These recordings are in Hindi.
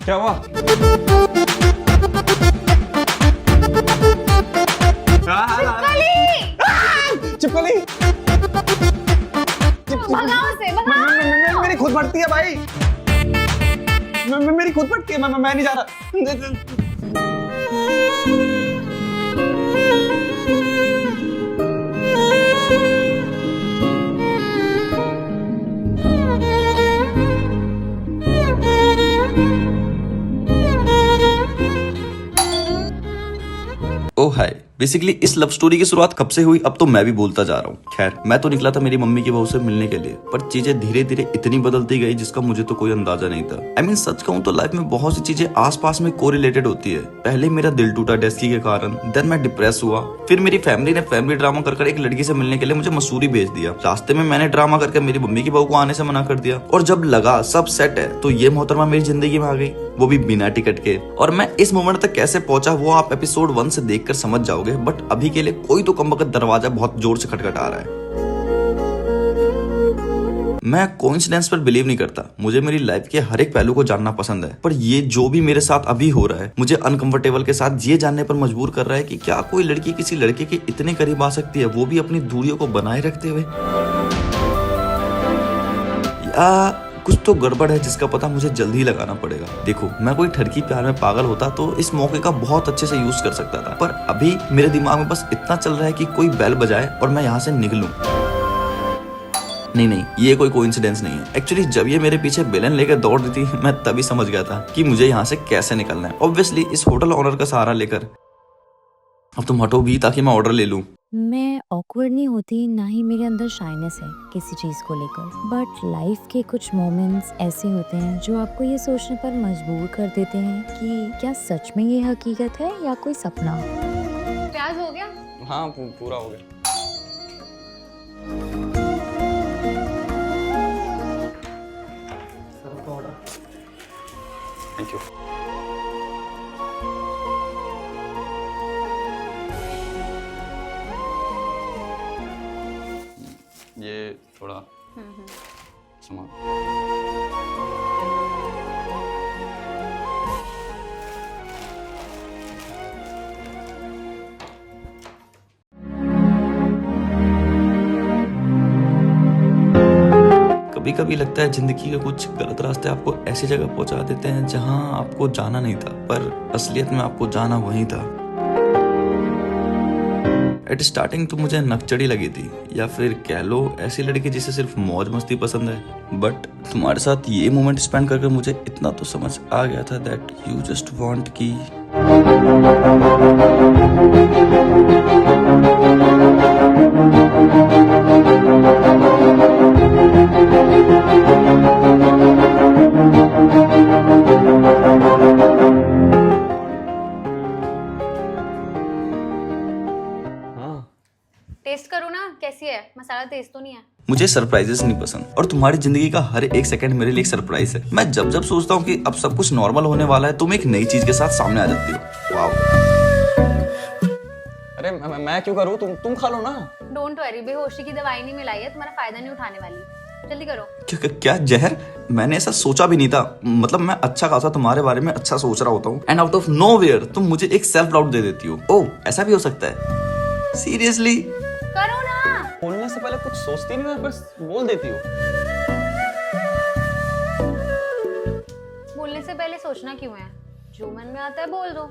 क्या हुआ? चिपकली! भगाओ उसे, भगाओ। मेरी खुद फटती है भाई। मेरी खुद फटती है। मैं नहीं जा रहा। ओ हाय, बेसिकली इस लव स्टोरी की शुरुआत कब से हुई अब तो मैं भी बोलता जा रहा हूँ। खैर, मैं तो निकला था मेरी मम्मी की बहू से मिलने के लिए, पर चीजें धीरे धीरे इतनी बदलती गई जिसका मुझे तो कोई अंदाजा नहीं था। I mean, सच कहूँ तो लाइफ में बहुत सी चीजें आसपास में कोरिलेटेड होती है। पहले मेरा दिल टूटा डेस्की के कारण, देन मैं डिप्रेस हुआ, फिर मेरी फैमिली ने फैमिली ड्रामा कर एक लड़की से मिलने के लिए मुझे मसूरी भेज दिया। रास्ते में मैंने ड्रामा करके मेरी मम्मी की बहू को आने से मना कर दिया, और जब लगा सब सेट है तो ये मोहतरमा मेरी जिंदगी में आ गई, वो भी बिना टिकट के। और मैं इस मोमेंट तक कैसे पहुंचा वो आप एपिसोड 1 से देखकर समझ जाओगे, बट अभी के लिए कोई तो कमबख्त दरवाजा बहुत जोर से खटखटा रहा है। मैं कोइंसिडेंस पर बिलीव नहीं करता, मुझे मेरी लाइफ के हर एक पहलू को जानना पसंद है, पर ये जो भी मेरे साथ अभी हो रहा है मुझे अनकंफर्टेबल के साथ ये जानने पर मजबूर कर रहा है कि क्या कोई लड़की किसी लड़के के इतने करीब आ सकती है, वो भी अपनी दूरियों को बनाए रखते हुए, या कुछ तो गड़बड़ है जिसका पता मुझे जल्द ही लगाना पड़ेगा। देखो, मैं कोई ठरकी प्यार में पागल होता तो इस मौके का बहुत अच्छे से यूज कर सकता था, पर अभी मेरे दिमाग में बस इतना चल रहा है कि कोई बेल बजाए और मैं यहाँ से निकलूं। नहीं, ये कोई कोइंसिडेंस नहीं है। एक्चुअली जब ये मेरे पीछे बेलन लेकर दौड़ रही थी मैं तभी समझ गया था कि मुझे यहाँ से कैसे निकलना है। ऑब्वियसली इस होटल ऑनर का सहारा लेकर। अब तुम हटो भी ताकि मैं ऑर्डर ले लूं। मैं ऑकवर्ड नहीं होती, ना ही मेरे अंदर शाइनेस है किसी चीज को लेकर, बट लाइफ के कुछ मोमेंट्स ऐसे होते हैं जो आपको ये सोचने पर मजबूर कर देते हैं कि क्या सच में ये हकीकत है या कोई सपना। प्याज हो गया? हाँ, पूरा हो गया। Thank you. ये थोड़ा सामान। कभी कभी लगता है जिंदगी के कुछ गलत रास्ते आपको ऐसी जगह पहुंचा देते हैं जहां आपको जाना नहीं था, पर असलियत में आपको जाना वहीं था। एट स्टार्टिंग तो मुझे नकचड़ी लगी थी, या फिर कह लो ऐसी लड़की जिसे सिर्फ मौज मस्ती पसंद है, बट तुम्हारे साथ ये मोमेंट स्पेंड करके मुझे इतना तो समझ आ गया था दैट यू जस्ट वांट की। टेस्ट करो ना, कैसी है? मसाला तेज तो नहीं है? मुझे सरप्राइजेस नहीं पसंद, और तुम्हारी जिंदगी का हर एक सेकंड मेरे लिए एक सरप्राइज है। मैं जब जब सोचता हूँ कि अब सब कुछ नॉर्मल होने वाला है, तुम एक नई चीज के साथ सामने आ जाती हो। वाओ। अरे मैं क्यों करूँ? तुम खा लो ना। डोंट वरी, बेहोशी की दवाई नहीं मिलाई है, तुम्हारा फायदा नहीं उठाने वाली। जल्दी करो। क्या जहर? मैंने ऐसा सोचा भी नहीं था। मतलब मैं अच्छा खासा तुम्हारे बारे में अच्छा सोच रहा होता हूँ, एंड आउट ऑफ नोवेयर तुम मुझे एक सेल्फ डाउट दे देती हो। ओह, ऐसा भी हो सकता है? सीरियसली? करो ना। बोलने से पहले कुछ सोचती नहीं हो, बस बोल देती हो। बोलने से पहले सोचना क्यों है? जो मन में आता है बोल दो।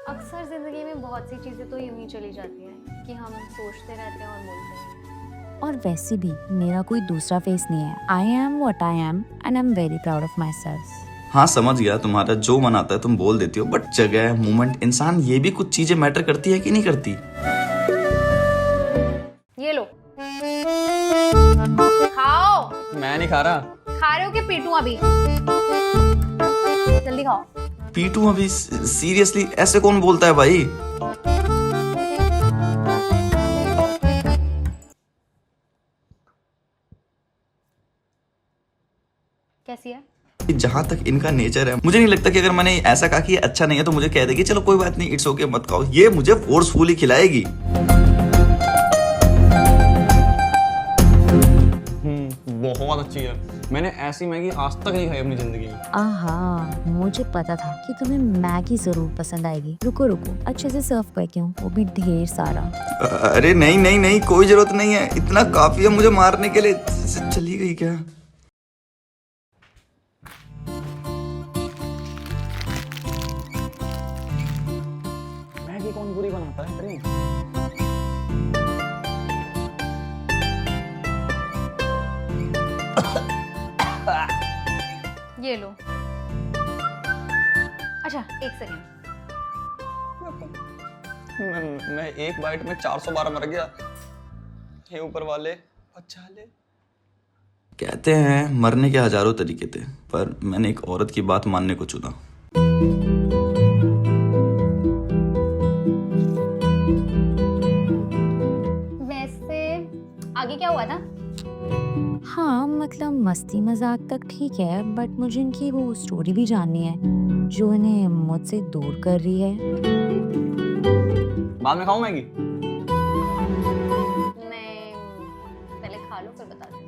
अक्सर जिंदगी में बहुत सी चीजें तो यूं ही चली जाती हैं कि हम सोचते रहते हैं और बोलते हैं। और वैसे भी मेरा कोई दूसरा फेस नहीं है। I am what I am and I am very proud of my self. हाँ, समझ गया, तुम्हारा जो मन आता है तुम बोल देती हो, बट जगह, मोमेंट, इंसान, ये भी कुछ चीजें मैटर करती है कि नहीं करती? ये लो, खाओ। मैं नहीं खा रहा। खा रहे हो कि पीटूं अभी? जल्दी खाओ। पीटू अभी? सीरियसली ऐसे कौन बोलता है भाई? कैसी है? जहां तक इनका नेचर है, मुझे नहीं लगता कि अगर मैंने ऐसा कहा कि ये अच्छा नहीं है तो मुझे कह देगी चलो कोई बात नहीं, इट्स ओके, मत खाओ। ये मुझे फोर्सफुली खिलाएगी। बहुत अच्छी है। मैंने ऐसी मैगी आज तक नहीं खाई अपनी जिंदगी में। आहा, मुझे पता था कि तुम्हें मैगी जरूर पसंद आएगी। रुको रुको, अच्छे से सर्व करके हूँ, वो भी ढेर सारा। अरे नहीं नहीं नहीं, कोई जरूरत नहीं है, इतना काफी है मुझे मारने के लिए। चली गई क्या? मैगी कौन बुरी बनाता है प्रेम? ये लो। अच्छा एक सेकेंड। मैं एक बाइट में 412 मर गया। हे ऊपर वाले बचा ले। कहते हैं मरने के हजारों तरीके थे, पर मैंने एक औरत की बात मानने को चुना। वैसे आगे क्या हुआ था? हाँ मतलब मस्ती मजाक तक ठीक है, बट मुझे इनकी वो स्टोरी भी जाननी है जो इन्हें मुझसे दूर कर रही है। बाद में खाऊं मैगी? मैं पहले खा लो फिर बता देना।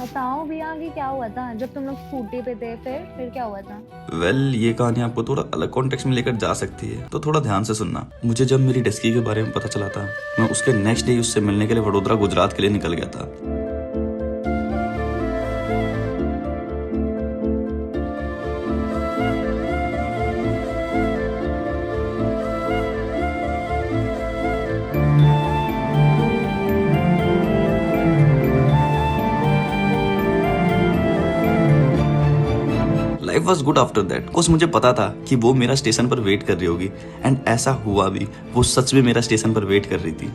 बताओ भी आगे क्या हुआ था जब तुम लोग स्कूटी पे थे? फिर क्या हुआ था? वेल, ये कहानी आपको थोड़ा अलग कॉन्टेक्स्ट में लेकर जा सकती है, तो थोड़ा ध्यान से सुनना। मुझे जब मेरी डेस्की के बारे में पता चला था, मैं उसके नेक्स्ट डे उससे मिलने के लिए वडोदरा गुजरात के लिए निकल गया था। Life was good after that, because मुझे पता था कि वो मेरा स्टेशन पर वेट कर रही होगी, एंड ऐसा हुआ भी। वो सच में मेरा स्टेशन पर वेट कर रही थी।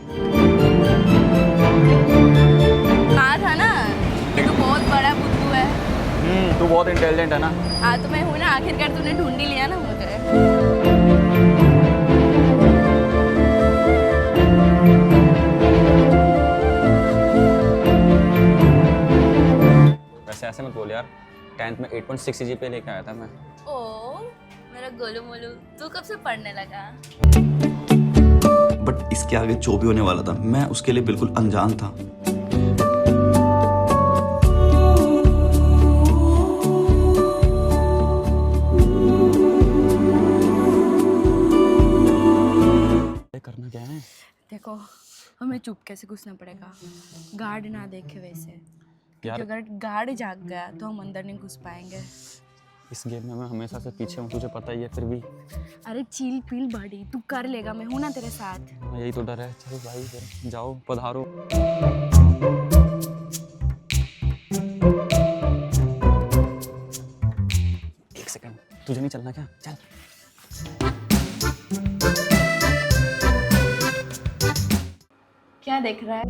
हाँ था ना, तू बहुत बड़ा बुद्धू है। तू बहुत इंटेलिजेंट है ना। हाँ तो मैं हूँ ना, आखिरकार तूने ढूंढ ही लिया ना मुझे। वैसे ऐसे मत बोल यार, 10th में 8.6 जीपीए लेके आया था मैं। ओ मेरा गोलू मोलू, तू कब से पढ़ने लगा? बट इसके आगे जो भी होने वाला था, मैं उसके लिए बिल्कुल अनजान था। करना क्या है? देखो हमें चुपके से घुसना पड़ेगा, गार्ड ना देखे वैसे। यार क्योंकि अगर गार्ड जाग गया तो हम अंदर नहीं घुस पाएंगे। इस गेम में मैं हमेशा से पीछे हूँ, तुझे पता ही है, फिर भी अरे चिल पिल बड़ी, तू कर लेगा, मैं हूं ना तेरे साथ। हाँ, यही तो डर है। चलो भाई फिर जाओ, पधारो। एक सेकंड, तुझे नहीं चलना क्या? चल। क्या देख रहा है?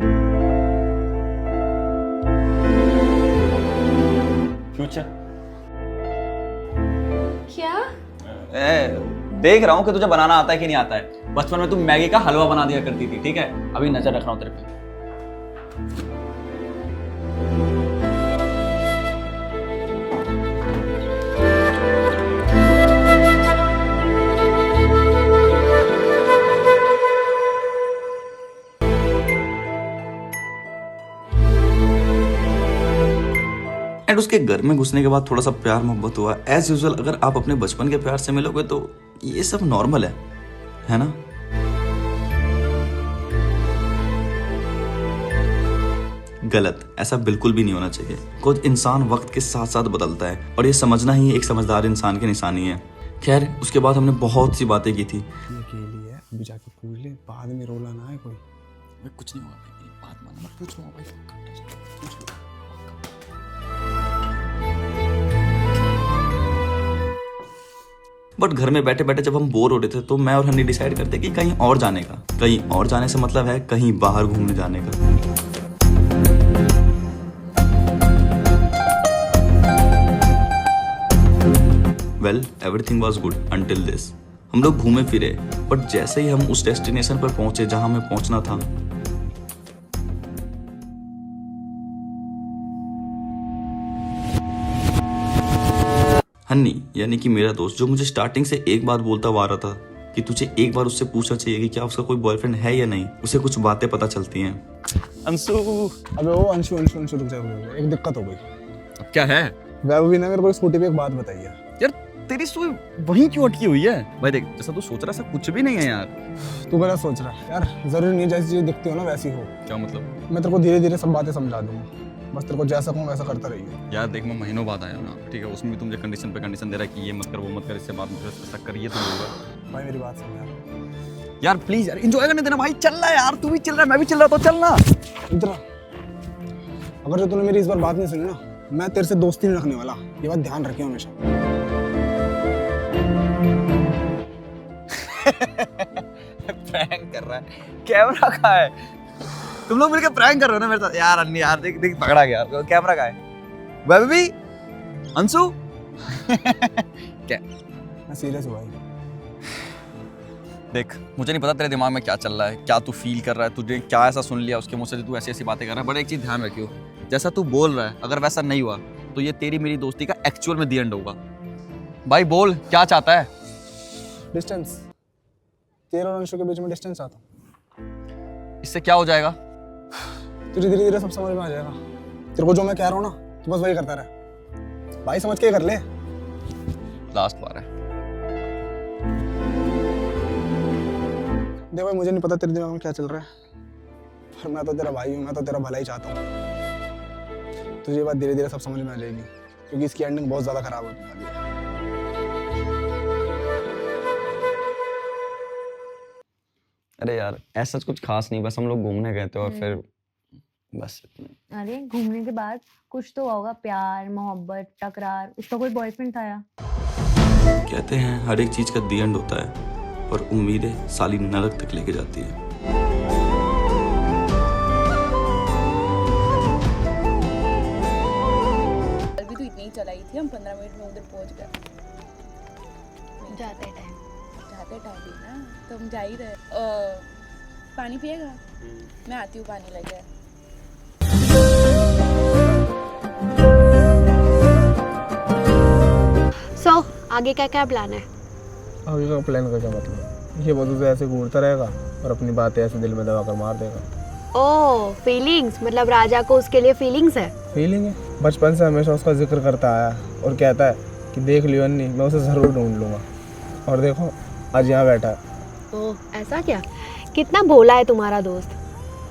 फ्यूचर। क्या? देख रहा हूँ कि तुझे बनाना आता है कि नहीं आता है। बचपन में तू मैगी का हलवा बना दिया करती थी, ठीक है? अभी नजर रख रहा हूँ तेरे पे। एंड उसके घर में घुसने के बाद थोड़ा सा प्यार मोहब्बत हुआ। एज यूजुअल, अगर आप अपने बचपन के प्यार से मिलोगे तो ये सब नॉर्मल है ना? गलत, ऐसा बिल्कुल भी नहीं होना चाहिए। कुछ इंसान वक्त के साथ साथ बदलता है, और ये समझना ही एक समझदार इंसान की निशानी है। खैर, उसके बाद हमने बहुत सी बातें की थी। अकेली है, अभी जाके पूछ ले, बाद में रोला ना है कोई। कुछ नहीं हुआ, बात मानना, पूछ लूंगा भाई। बट घर में बैठे बैठे जब हम बोर हो रहे थे, तो मैं और हनी डिसाइड करते कि कहीं और जाने का। कहीं और जाने से मतलब है कहीं बाहर घूमने जाने का। Well, everything was good until this. हम लोग घूमे फिरे, बट जैसे ही हम उस डेस्टिनेशन पर पहुंचे जहां हमें पहुंचना था, हन्नी यानी कि मेरा दोस्त, जो मुझे स्टार्टिंग से एक बात बोलता हुआ आ रहा था कि तुझे एक बार उससे पूछना चाहिए कि क्या उसका कोई बॉयफ्रेंड है या नहीं, उसे कुछ बातें पता चलती हैं। अंशु, अबे वो अंशु अंशु अंशु रुक जा, एक दिक्कत हो गई। क्या है वैभवी ने मेरे को स्कूटी पे एक बात बताई है। यार? तेरी सुई वहीं क्यों अटकी हुई है? भाई देख, जैसा तू सोच रहा है ऐसा कुछ भी नहीं है यार। तू गलत सोच रहा है यार, जरूरी नहीं है जैसी चीज दिखती हो ना वैसी हो। क्या मतलब? मैं तेरे को धीरे धीरे सब बातें समझा दूंगा, बस तेरे को जैसा कहूँ वैसा करता रहिए। यार देख, मैं महीनों बाद आया ना, ठीक है, उसमें भी तुम मुझे कंडीशन पे कंडीशन दे रहा है कि ये मत कर, वो मत कर, इससे बात मुझे ऐसा करिए तो होगा। भाई मेरी बात सुन यार। यार प्लीज यार, एंजॉय करने देना भाई। चल रहा है यार, तू भी चल रहा है, मैं भी चल रहा, तो चलना। इधर आ। अगर जो तूने मेरी इस बार बात नहीं सुनी ना, मैं तेरे से दोस्ती नहीं रखने वाला, ये बात ध्यान रखिए हमेशा। प्रैंक कर रहा है, कैमरा कहाँ है? तुम लोग मिलकर प्रैंक कर रहे हो ना मेरे साथ। यार अन्नी यार, देख देख पकड़ा गया, कैमरा कहाँ है? बेबी, अंशु। क्या? मैं सीरियस हूँ भाई। देख, मुझे नहीं पता तेरे दिमाग में क्या चल रहा है, क्या तू फील कर रहा है, तुझे क्या ऐसा सुन लिया उसके मुंह से तू ऐसी ऐसी बातें कर रहा है। बट एक चीज ध्यान रखियो, जैसा तू बोल रहा है अगर वैसा नहीं हुआ तो ये तेरी मेरी दोस्ती का एक्चुअल में दी एंड होगा। भाई बोल, क्या चाहता है? डिस्टेंस, तेरे और अंशु के बीच में डिस्टेंस आता। इससे क्या हो जाएगा? तुझे धीरे धीरे सब समझ में आ जाएगा। तेरे को जो मैं कह रहा हूँ ना, तो बस वही करता रहे भाई, समझ के कर ले। लास्ट बार है। देख भाई, मुझे नहीं पता तेरे दिमाग में क्या चल रहा है, पर मैं तो तेरा भाई हूँ, मैं तो तेरा भला ही चाहता हूँ। तुझे ये बात धीरे धीरे सब समझ में आ जाएगी, क्योंकि इसकी एंडिंग बहुत ज़्यादा खराब होने वाली है। अरे यार ऐसा कुछ खास नहीं, बस हम लोग घूमने गए थे और फिर बस। अरे घूमने के बाद कुछ तो होगा, प्यार मोहब्बत टकरार, उसका कोई बॉयफ्रेंड था या? कहते हैं हर एक चीज का दी एंड होता है, पर उम्मीदें साली नरक तक लेके जाती है। कल भी तो इतनी ही चलाई थी, हम 15 मिनट में उधर पहुंच गए। जाते टाइम भी ना, तो हम जा ही रहे। पानी पिएगा? मैं आती हूँ, पानी लेके। सो आगे का क्या प्लान है? आगे का प्लान का क्या मतलब? ये बोलते तो ऐसे घूरता रहेगा और अपनी बातें ऐसे दिल में दबा कर मार देगा। ओह फीलिंग्स, मतलब राजा को उसके लिए फीलिंग्स है? फीलिंग है, बचपन से हमेशा उसका जिक्र करता आया और कहता है कि देख लियो अन्नी, मैं उसे ज़रूर ढूंढ लूँगा। और देखो आज यहाँ बैठा है। ओह ऐसा क्या? कितना भोला है तुम्हारा दोस्त।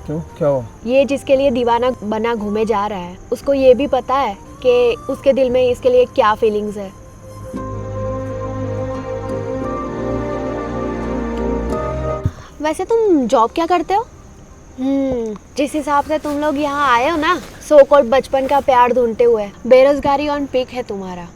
क्यों, क्या हुआ? ये जिसके लिए दीवाना बना घूमे जा रहा है, उसको ये भी पता है कि उसके दिल में इसके लिए क्या फीलिंग्स है। वैसे तुम जॉब क्या करते हो? जिस हिसाब से तुम लोग यहाँ आए हो ना, सो कॉल्ड बचपन का प्यार ढूंढते हुए, बेरोजगारी ऑन पीक है तुम्हारा।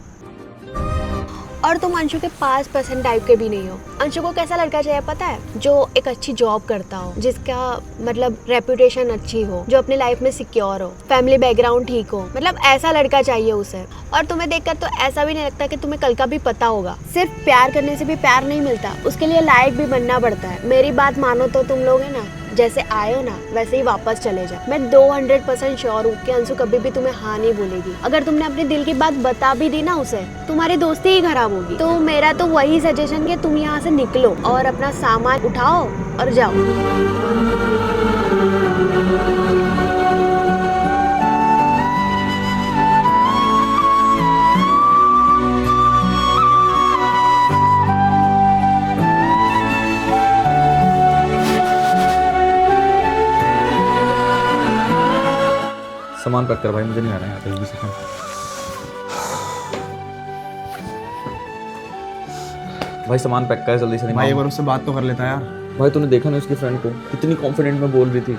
और तुम अंशु के 5% टाइप के भी नहीं हो। अंशु को कैसा लड़का चाहिए पता है? जो एक अच्छी जॉब करता हो, जिसका मतलब रेपुटेशन अच्छी हो, जो अपनी लाइफ में सिक्योर हो, फैमिली बैकग्राउंड ठीक हो, मतलब ऐसा लड़का चाहिए उसे। और तुम्हें देखकर तो ऐसा भी नहीं लगता कि तुम्हें कल का भी पता होगा। सिर्फ प्यार करने से भी प्यार नहीं मिलता, उसके लिए लायक भी बनना पड़ता है। मेरी बात मानो तो तुम लोग है ना, जैसे आए हो ना वैसे ही वापस चले जाओ। मैं 200% श्योर हूँ कि अंशु कभी भी तुम्हें हाँ नहीं बोलेगी। अगर तुमने अपने दिल की बात बता भी दी ना उसे, तुम्हारी दोस्ती ही खराब होगी। तो मेरा तो वही सजेशन कि तुम यहाँ से निकलो और अपना सामान उठाओ और जाओ। सामान पैक कर भाई, मुझे नहीं आना है यहाँ पे। भाई सामान पैक कर जल्दी से। भाई एक बार उससे बात तो कर लेता यार। भाई तूने देखा ना उसकी फ्रेंड को, कितनी कॉन्फिडेंट में बोल रही थी।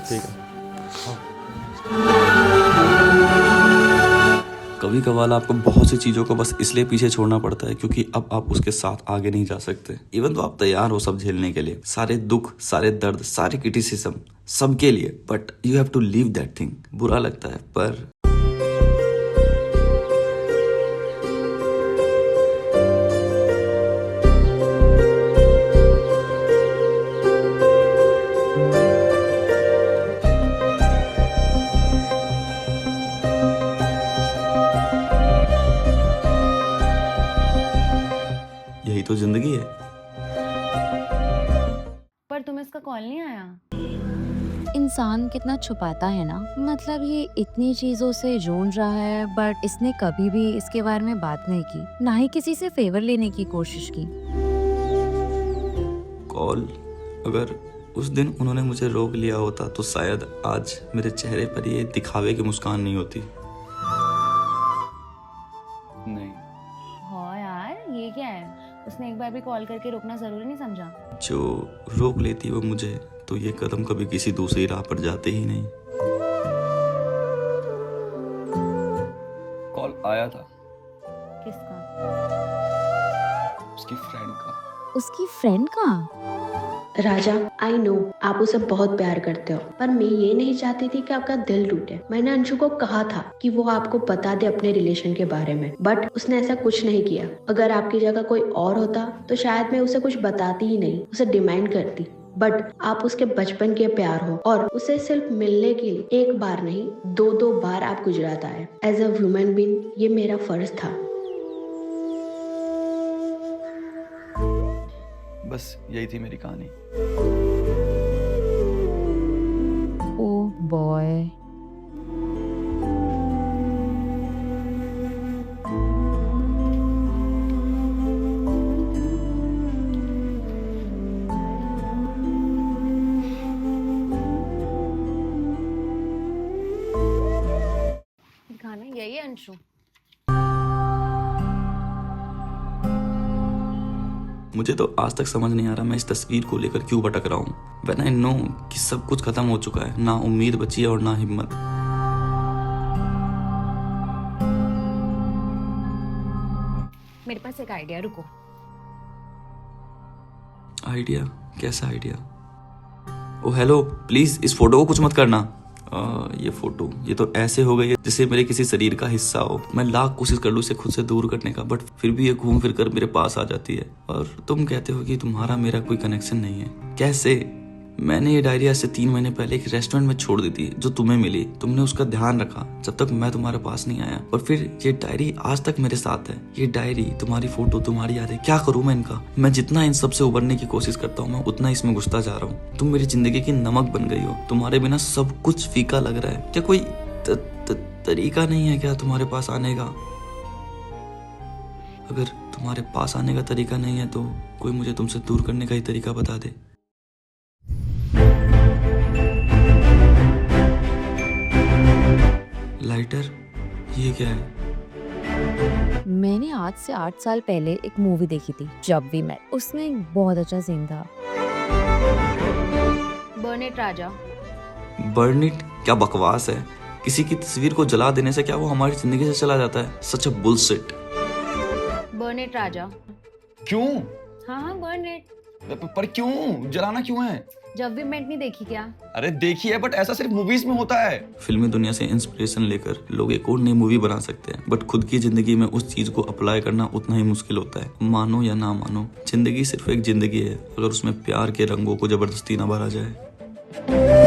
ठीक है। कभी कभार आपको बहुत सी चीजों को बस इसलिए पीछे छोड़ना पड़ता है क्योंकि अब आप उसके साथ आगे नहीं जा सकते। इवन तो आप तैयार हो सब झेलने के लिए, सारे दुख, सारे दर्द, सारे क्रिटिसिज्म, सबके लिए, but you have to leave that thing. बुरा लगता है पर तो जिंदगी है। पर तुम्हें इसका कॉल नहीं आया? इंसान कितना छुपाता है ना, मतलब ये इतनी चीजों से जूझ रहा है बट इसने कभी भी इसके बारे में बात नहीं की, ना ही किसी से फेवर लेने की कोशिश की। कॉल, अगर उस दिन उन्होंने मुझे रोक लिया होता तो शायद आज मेरे चेहरे पर ये दिखावे की मुस्कान नहीं होती। नहीं, हाँ यार, ये क्या है? उसने एक बार भी कॉल करके रोकना जरूरी नहीं समझा? जो रोक लेती वो मुझे, तो ये कदम कभी किसी दूसरी राह पर जाते ही नहीं। कॉल आया था किसका? उसकी फ्रेंड का। उसकी फ्रेंड का? राजा, आई नो आप उसे बहुत प्यार करते हो, पर मैं ये नहीं चाहती थी कि आपका दिल टूटे। मैंने अंशु को कहा था कि वो आपको बता दे अपने रिलेशन के बारे में, बट उसने ऐसा कुछ नहीं किया। अगर आपकी जगह कोई और होता तो शायद मैं उसे कुछ बताती ही नहीं, उसे डिमांड करती। बट आप उसके बचपन के प्यार हो और उसे सिर्फ मिलने के लिए एक बार नहीं 2-2 बार आप गुजरात आए। एज अ ह्यूमन बीइंग ये मेरा फर्ज था। बस यही थी मेरी कहानी। Oh boy. गाना यही है अंशु? मुझे तो आज तक समझ नहीं आ रहा मैं इस तस्वीर को लेकर क्यों भटक रहा हूँ। व्हेन आई नो कि सब कुछ खत्म हो चुका है, ना उम्मीद बची है और ना हिम्मत। मेरे पास एक आइडिया, रुको। आइडिया? कैसा आइडिया? ओ हेलो, प्लीज इस फोटो को कुछ मत करना। ये फोटो, ये तो ऐसे हो गई है जैसे मेरे किसी शरीर का हिस्सा हो। मैं लाख कोशिश कर लूं इसे खुद से दूर करने का, बट फिर भी ये घूम फिर कर मेरे पास आ जाती है। और तुम कहते हो कि तुम्हारा मेरा कोई कनेक्शन नहीं है। कैसे? मैंने ये डायरी आज से 3 महीने पहले एक रेस्टोरेंट में छोड़ दी थी जो तुम्हें मिली। तुमने उसका ध्यान रखा जब तक मैं तुम्हारे पास नहीं आया, और फिर ये डायरी आज तक मेरे साथ है। ये डायरी, तुम्हारी फोटो, तुम्हारी यादें, क्या करूं मैं इनका? मैं जितना इन सब से उबरने की कोशिश करता हूँ, मैं उतना इसमें घुसता जा रहा हूँ। तुम मेरी जिंदगी की नमक बन गई हो। तुम्हारे बिना सब कुछ फीका लग रहा है। क्या कोई तरीका नहीं है क्या तुम्हारे पास आने का? अगर तुम्हारे पास आने का तरीका नहीं है तो कोई मुझे तुमसे दूर करने का ही तरीका बता दे। लाइटर? ये क्या है? मैंने आज से 8 साल पहले एक मूवी देखी थी, जब वी मेट। उसमें एक बहुत अच्छा सीन था। बर्नेट राजा। Burn it? क्या बकवास है। किसी की तस्वीर को जला देने से क्या वो हमारी जिंदगी से चला जाता है? सच अ बुलशिट। बर्नेट राजा। क्यों? हाँ, बर्नेट। पर क्यों? जलाना क्यों है? जब वी मेट नहीं देखी क्या? अरे देखी है, बट ऐसा सिर्फ मूवीज में होता है। फिल्मी दुनिया से इंस्पिरेशन लेकर लोग एक और नई मूवी बना सकते हैं, बट खुद की जिंदगी में उस चीज को अप्लाई करना उतना ही मुश्किल होता है। मानो या ना मानो, जिंदगी सिर्फ एक जिंदगी है अगर उसमें प्यार के रंगों को जबरदस्ती ना भरा जाए।